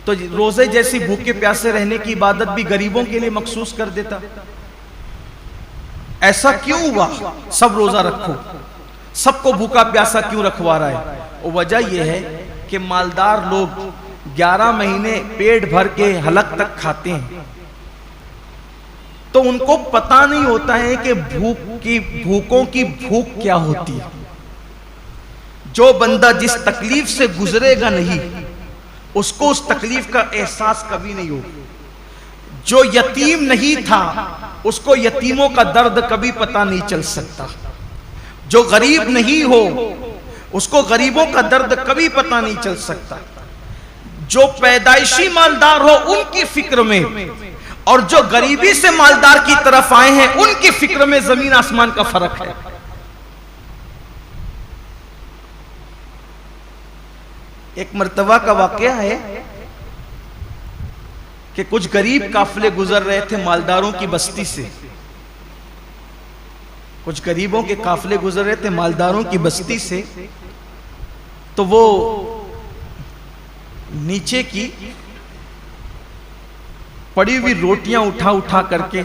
तो रोजे जैसी भूखे प्यासे रहने की इबादत भी गरीबों के लिए मखसूस कर देता। ऐसा क्यों हुआ? सब रोजा रखो, सबको भूखा प्यासा क्यों रखवा रहा है? और वजह यह है कि मालदार लोग 11 महीने पेट भर के हलक तक खाते हैं, तो उनको पता नहीं होता है कि भूखों की भूख क्या होती है। जो बंदा जिस तकलीफ से गुजरेगा नहीं, उसको उस तकलीफ का एहसास कभी नहीं होगा। जो यतीम नहीं था, उसको यतीमों का दर्द कभी पता नहीं चल सकता। जो गरीब नहीं हो, उसको गरीबों का दर्द कभी पता नहीं चल सकता। जो पैदाइशी मालदार हो उनकी फिक्र में, और जो गरीबी से मालदार की तरफ आए हैं उनकी फिक्र में जमीन आसमान का फर्क है। एक मर्तबा का वाकया है कि कुछ गरीब काफिले गुजर रहे थे मालदारों की बस्ती से। कुछ गरीबों के काफिले गुजर रहे थे मालदारों की बस्ती से, तो वो नीचे की पड़ी हुई रोटियां उठा उठा करके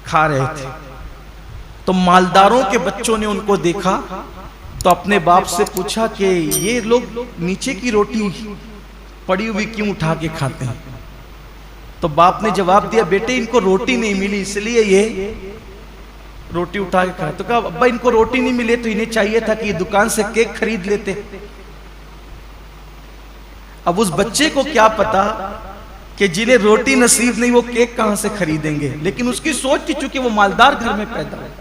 खा रहे थे। तो मालदारों के बच्चों ने उनको देखा, तो अपने बाप से पूछा कि ये लोग नीचे की रोटी पड़ी हुई क्यों उठा के खाते हैं? तो बाप ने जवाब दिया, बेटे इनको रोटी नहीं मिली इसलिए ये रोटी उठा के खाए। तो कहा, अब्बा इनको रोटी नहीं मिले तो इन्हें चाहिए था कि दुकान से केक खरीद लेते। अब उस बच्चे को क्या पता कि जिन्हें रोटी नसीब नहीं वो केक कहां से खरीदेंगे, लेकिन उसकी सोच थी चूंकि वो मालदार घर में पैदा है।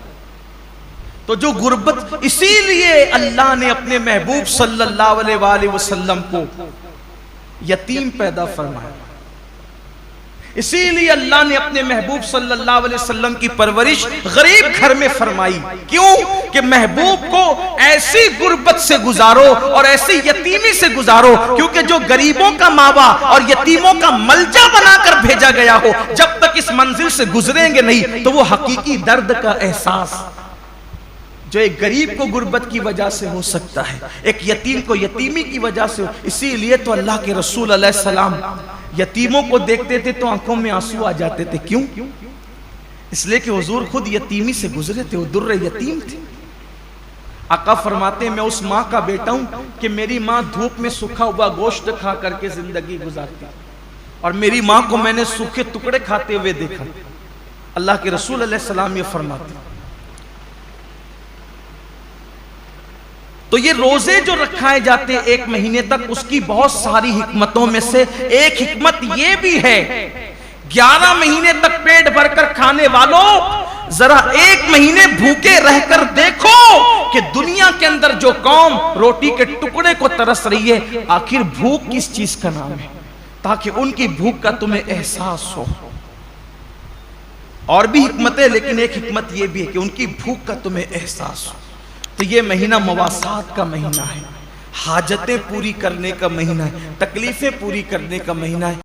तो जो गुर्बत, इसीलिए अल्लाह ने अपने महबूब सल्लल्लाहु अलैहि वसल्लम को यतीम पैदा फरमाया। इसीलिए अल्लाह ने अपने महबूब सल्लल्लाहु अलैहि वसल्लम की परवरिश गरीब घर में फरमाई। क्यों? कि महबूब को ऐसी गुर्बत से गुजारो और ऐसी यतीमी से गुजारो, क्योंकि जो गरीबों का मावा और यतीमों का मलजा बनाकर भेजा गया हो, जब तक इस मंजिल से गुजरेंगे नहीं तो वो हकीकी दर्द का एहसास जो एक गरीब को गुर्बत की वजह से हो सकता है, एक यतीम को यतीमी की वजह से हो। इसीलिए तो अल्लाह के रसूल अलैहिस्सलाम यतीमों को देखते थे तो आंखों में आंसू आ जाते थे। क्यों? इसलिए कि हुजूर खुद यतीमी से गुजरे थे, वो दुर्रे यतीम थे। आका फरमाते, मैं उस माँ का बेटा हूं कि मेरी माँ धूप में सूखा हुआ गोश्त खा करके जिंदगी गुजारती, और मेरी माँ को मैंने सूखे टुकड़े खाते हुए देखा। अल्लाह के रसूल अलैहिस्सलाम ये फरमाते। तो ये रोजे जो रखाए जाते 1 महीने तक, उसकी बहुत सारी हिकमतों में से एक हिकमत ये भी है, 11 महीने तक पेट भरकर खाने वालों, जरा 1 महीने भूखे रहकर देखो कि दुनिया के अंदर जो कौम रोटी के टुकड़े को तरस रही है, आखिर भूख किस चीज का नाम है, ताकि उनकी भूख का तुम्हें एहसास हो। और भी हिकमतें, लेकिन एक हिकमत यह भी है कि उनकी भूख का तुम्हें एहसास हो। तो ये महीना मवासात का महीना है, हाजतें पूरी करने का महीना है, तकलीफें पूरी करने का महीना है।